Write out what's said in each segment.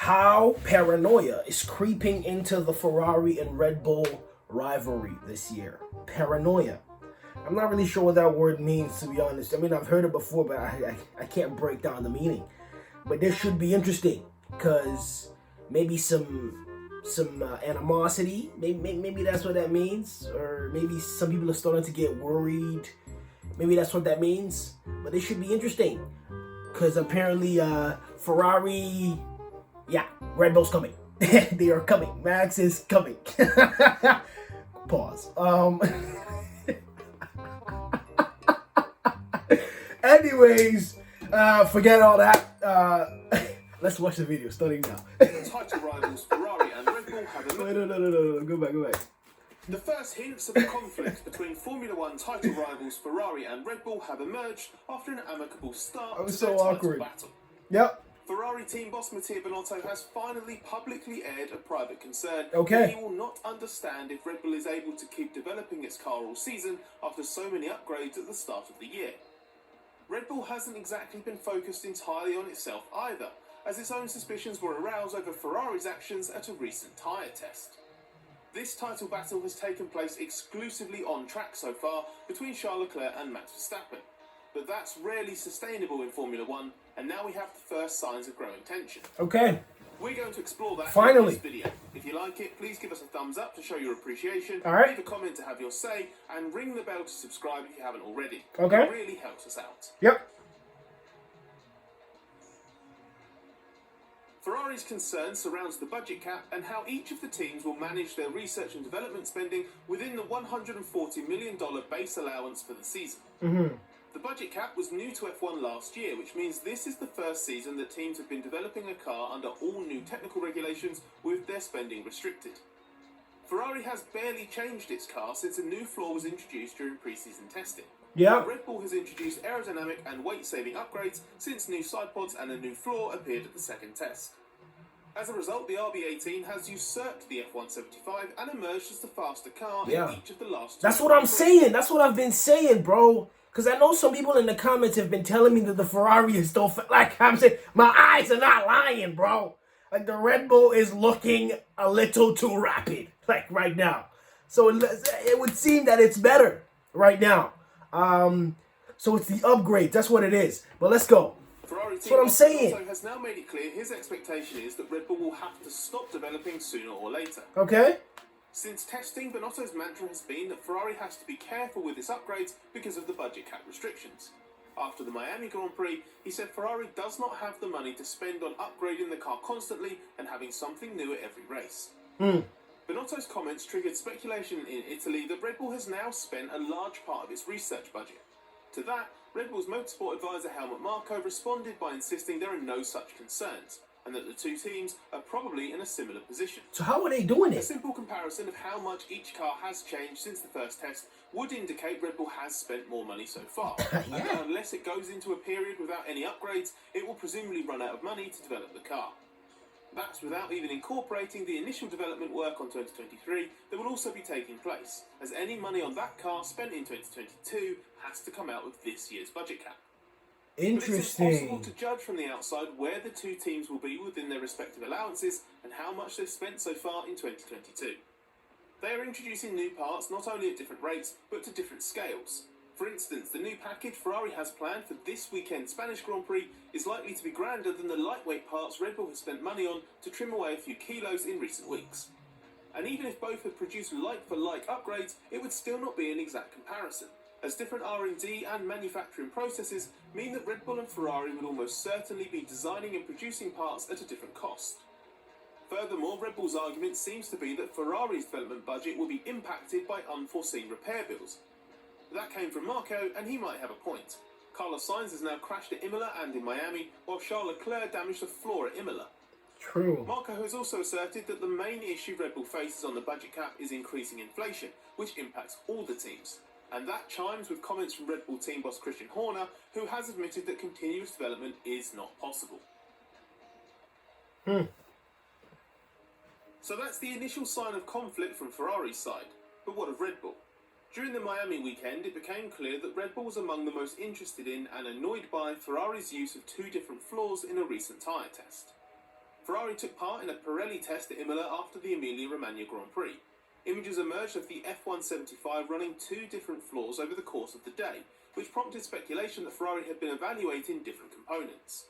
how paranoia is creeping into the Ferrari and Red Bull rivalry this year. Paranoia. I'm not really sure what that word means, to be honest. I mean, I've heard it before, but I can't break down the meaning. But this should be interesting, because maybe some animosity. Maybe that's what that means. Or maybe some people are starting to get worried. Maybe that's what that means. But it should be interesting, because apparently Ferrari, Red Bull's coming. They are coming. Max is coming. Pause. Anyways, forget all that. Let's watch the video starting now. Title rivals Ferrari and Red Bull have a... No. Go back. The first hints of the conflict between Formula One title rivals Ferrari and Red Bull have emerged after an amicable start was to their so title awkward. battle. Yep. Ferrari team boss Matteo Binotto has finally publicly aired a private concern Okay. that he will not understand if Red Bull is able to keep developing its car all season after so many upgrades at the start of the year. Red Bull hasn't exactly been focused entirely on itself either, as its own suspicions were aroused over Ferrari's actions at a recent tyre test. This title battle has taken place exclusively on track so far between Charles Leclerc and Max Verstappen, but that's rarely sustainable in Formula One, and now we have the first signs of growing tension. Okay. We're going to explore that Finally. in this video. If you like it, please give us a thumbs up to show your appreciation, All right. leave a comment to have your say, and ring the bell to subscribe if you haven't already. Okay. It really helps us out. Yep. Ferrari's concern surrounds the budget cap and how each of the teams will manage their research and development spending within the $140 million base allowance for the season. The budget cap was new to F1 last year, which means this is the first season that teams have been developing a car under all new technical regulations with their spending restricted. Ferrari has barely changed its car since a new floor was introduced during pre-season testing. Yeah. Red Bull has introduced aerodynamic and weight-saving upgrades since new side pods and a new floor appeared at the second test. As a result, the RB18 has usurped the F175 and emerged as the faster car in each of the last two. That's what I'm saying. That's what I've been saying, bro. Because I know some people in the comments have been telling me that the Ferrari is still... Like, I'm saying, my eyes are not lying, bro. Like, the Red Bull is looking a little too rapid, like, right now. So it would seem that it's better right now. So it's the upgrade. That's what it is. But let's go. That's what I'm saying. Binotto has now made it clear his expectation is that Red Bull will have to stop developing sooner or later. Okay. Since testing, Binotto's mantra has been that Ferrari has to be careful with its upgrades because of the budget cap restrictions. After the Miami Grand Prix, he said Ferrari does not have the money to spend on upgrading the car constantly and having something new at every race. Binotto's comments triggered speculation in Italy that Red Bull has now spent a large part of its research budget. To that, Red Bull's motorsport advisor Helmut Marko responded by insisting there are no such concerns, and that the two teams are probably in a similar position. So how are they doing A it? simple comparison of how much each car has changed since the first test would indicate Red Bull has spent more money so far. And that unless it goes into a period without any upgrades, it will presumably run out of money to develop the car. That's without even incorporating the initial development work on 2023 that will also be taking place, as any money on that car spent in 2022 has to come out of this year's budget cap. Interesting. But it's impossible to judge from the outside where the two teams will be within their respective allowances and how much they've spent so far in 2022. They are introducing new parts not only at different rates, but to different scales. For instance, the new package Ferrari has planned for this weekend's Spanish Grand Prix is likely to be grander than the lightweight parts Red Bull has spent money on to trim away a few kilos in recent weeks. And even if both had produced like-for-like upgrades, it would still not be an exact comparison, as different R&D and manufacturing processes mean that Red Bull and Ferrari would almost certainly be designing and producing parts at a different cost. Furthermore, Red Bull's argument seems to be that Ferrari's development budget will be impacted by unforeseen repair bills. That came from Marko, and he might have a point. Carlos Sainz has now crashed at Imola and in Miami, while Charles Leclerc damaged the floor at Imola. True. Marko has also asserted that the main issue Red Bull faces on the budget cap is increasing inflation, which impacts all the teams. And that chimes with comments from Red Bull team boss Christian Horner, who has admitted that continuous development is not possible. So that's the initial sign of conflict from Ferrari's side. But what of Red Bull? During the Miami weekend, it became clear that Red Bull was among the most interested in and annoyed by Ferrari's use of two different floors in a recent tyre test. Ferrari took part in a Pirelli test at Imola after the Emilia-Romagna Grand Prix. Images emerged of the F175 running two different floors over the course of the day, which prompted speculation that Ferrari had been evaluating different components.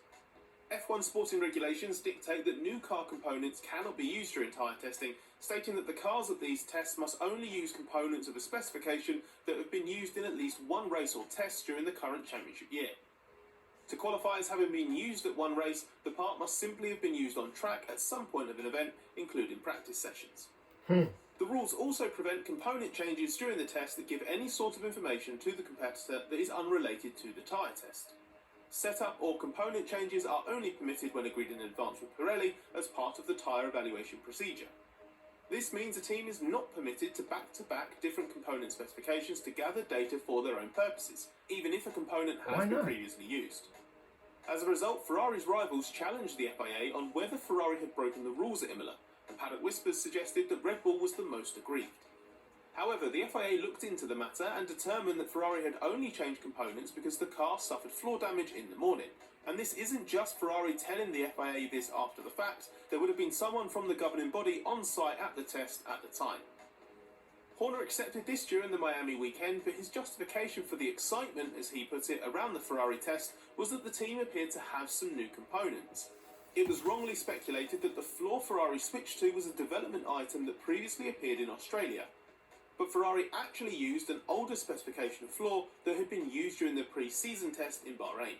F1 sporting regulations dictate that new car components cannot be used during tyre testing, stating that the cars at these tests must only use components of a specification that have been used in at least one race or test during the current championship year. To qualify as having been used at one race, the part must simply have been used on track at some point of an event, including practice sessions. The rules also prevent component changes during the test that give any sort of information to the competitor that is unrelated to the tyre test. Setup or component changes are only permitted when agreed in advance with Pirelli as part of the tyre evaluation procedure. This means a team is not permitted to back-to-back different component specifications to gather data for their own purposes, even if a component has been previously used. As a result, Ferrari's rivals challenged the FIA on whether Ferrari had broken the rules at Imola, and paddock whispers suggested that Red Bull was the most aggrieved. However, the FIA looked into the matter and determined that Ferrari had only changed components because the car suffered floor damage in the morning. And this isn't just Ferrari telling the FIA this after the fact, there would have been someone from the governing body on site at the test at the time. Horner accepted this during the Miami weekend, but his justification for the excitement, as he put it, around the Ferrari test was that the team appeared to have some new components. It was wrongly speculated that the floor Ferrari switched to was a development item that previously appeared in Australia. But Ferrari actually used an older specification of floor that had been used during the pre-season test in Bahrain.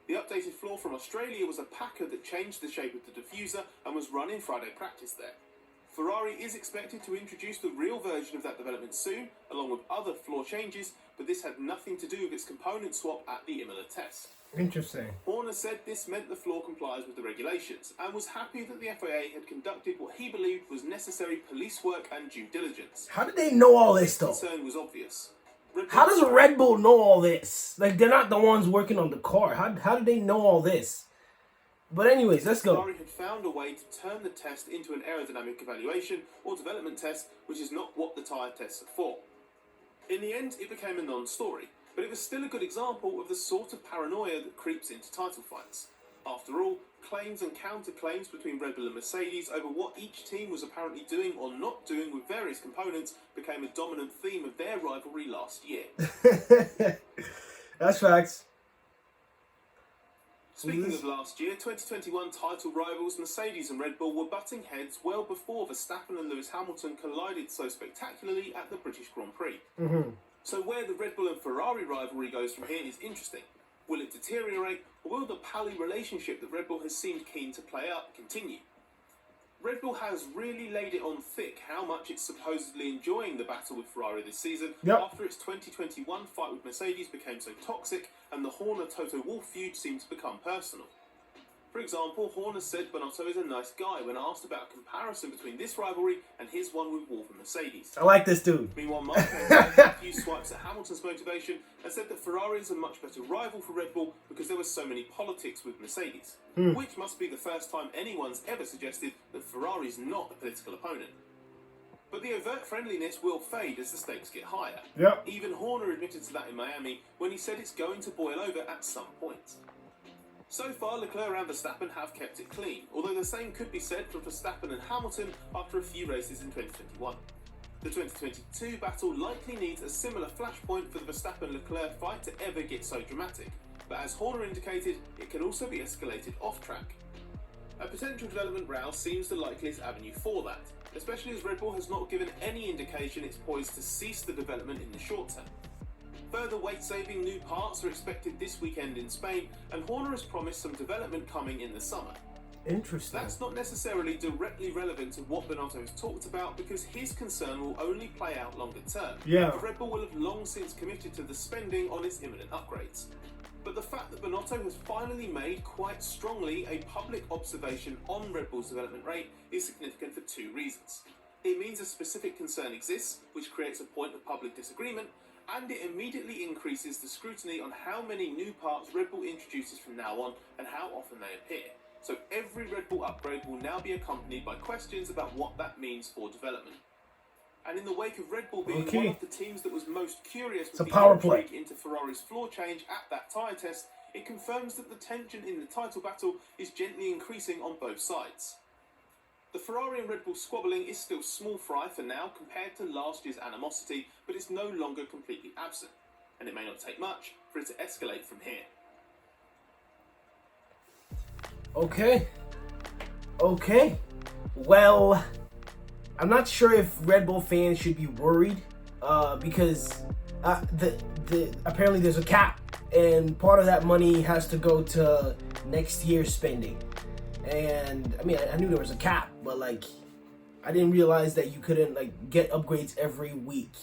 The updated floor from Australia was a packer that changed the shape of the diffuser and was run in Friday practice there. Ferrari is expected to introduce the real version of that development soon, along with other floor changes, but this had nothing to do with its component swap at the Imola test. Interesting. Horner said this meant the floor complies with the regulations, and was happy that the FIA had conducted what he believed was necessary police work and due diligence. How did they know all this, though? His concern was obvious. How does Red Bull know all this? Like, they're not the ones working on the car. How did they know all this? But anyways, let's go. Ferrari had found a way to turn the test into an aerodynamic evaluation or development test, which is not what the tyre tests are for. In the end, it became a non-story, but it was still a good example of the sort of paranoia that creeps into title fights. After all, claims and counterclaims between Red Bull and Mercedes over what each team was apparently doing or not doing with various components became a dominant theme of their rivalry last year. That's facts. Speaking of last year, 2021 title rivals Mercedes and Red Bull were butting heads well before Verstappen and Lewis Hamilton collided so spectacularly at the British Grand Prix. So where the Red Bull and Ferrari rivalry goes from here is interesting. Will it deteriorate, or will the pally relationship that Red Bull has seemed keen to play up continue? Red Bull has really laid it on thick how much it's supposedly enjoying the battle with Ferrari this season after its 2021 fight with Mercedes became so toxic and the Horner-Toto Wolff feud seemed to become personal. For example, Horner said Binotto is a nice guy when asked about a comparison between this rivalry and his one with Wolff and Mercedes. I like this dude. Meanwhile, Marco had a few swipes at Hamilton's motivation and said that Ferrari is a much better rival for Red Bull because there was so many politics with Mercedes, which must be the first time anyone's ever suggested that Ferrari's not a political opponent. But the overt friendliness will fade as the stakes get higher. Even Horner admitted to that in Miami when he said it's going to boil over at some point. So far, Leclerc and Verstappen have kept it clean, although the same could be said for Verstappen and Hamilton after a few races in 2021. The 2022 battle likely needs a similar flashpoint for the Verstappen-Leclerc fight to ever get so dramatic, but as Horner indicated, it can also be escalated off-track. A potential development row seems the likeliest avenue for that, especially as Red Bull has not given any indication it's poised to cease the development in the short term. Further weight-saving new parts are expected this weekend in Spain, and Horner has promised some development coming in the summer. Interesting. That's not necessarily directly relevant to what Binotto has talked about because his concern will only play out longer term. But Red Bull will have long since committed to the spending on its imminent upgrades. But the fact that Binotto has finally made quite strongly a public observation on Red Bull's development rate is significant for two reasons. It means a specific concern exists, which creates a point of public disagreement, and it immediately increases the scrutiny on how many new parts Red Bull introduces from now on and how often they appear. So every Red Bull upgrade will now be accompanied by questions about what that means for development. And in the wake of Red Bull being one of the teams that was most curious with the intrigue into Ferrari's floor change at that tyre test, it confirms that the tension in the title battle is gently increasing on both sides. The Ferrari and Red Bull squabbling is still small fry for now compared to last year's animosity, but it's no longer completely absent, and it may not take much for it to escalate from here. Okay. Well, I'm not sure if Red Bull fans should be worried because apparently there's a cap, and part of that money has to go to next year's spending. And I mean, I knew there was a cap, but like, I didn't realize that you couldn't like get upgrades every week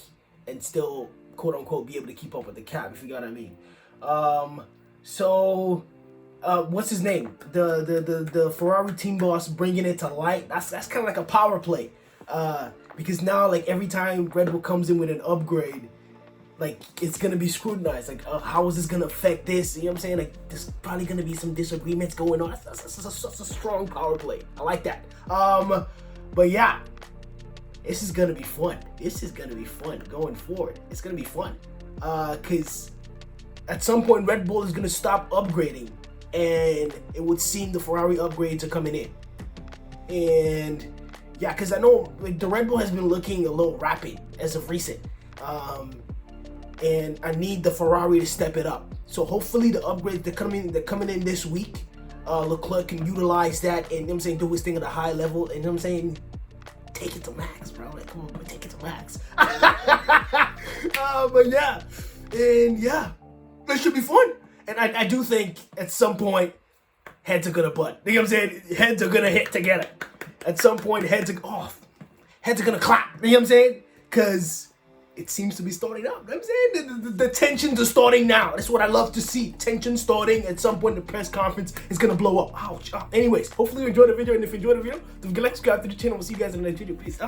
and still quote unquote be able to keep up with the cap, if you got what I mean. What's his name? The Ferrari team boss bringing it to light. That's kind of like a power play, because now like every time Red Bull comes in with an upgrade, like it's gonna be scrutinized. Like, how is this gonna affect this? You know what I'm saying? Like, there's probably gonna be some disagreements going on. That's a strong power play. I like that. But yeah, this is gonna be fun. This is gonna be fun going forward. It's gonna be fun, cause at some point Red Bull is gonna stop upgrading, and it would seem the Ferrari upgrades are coming in. And yeah, cause I know like the Red Bull has been looking a little rapid as of recent. And I need the Ferrari to step it up. So hopefully the upgrades they're coming in this week. Leclerc can utilize that and, you know what I'm saying, do his thing at a high level, and, you know what I'm saying, take it to max, bro. Like, come on, bro, take it to max. But yeah, and yeah, it should be fun. And I do think at some point heads are gonna butt. You know what I'm saying? Heads are gonna hit together. At some point heads are gonna clap. You know what I'm saying? Cause it seems to be starting up. You know what I'm saying? The tensions are starting now. That's what I love to see. Tension starting. At some point, the press conference is going to blow up. Ouch. Anyways, hopefully you enjoyed the video. And if you enjoyed the video, don't forget to like, subscribe to the channel. We'll see you guys in the next video. Peace.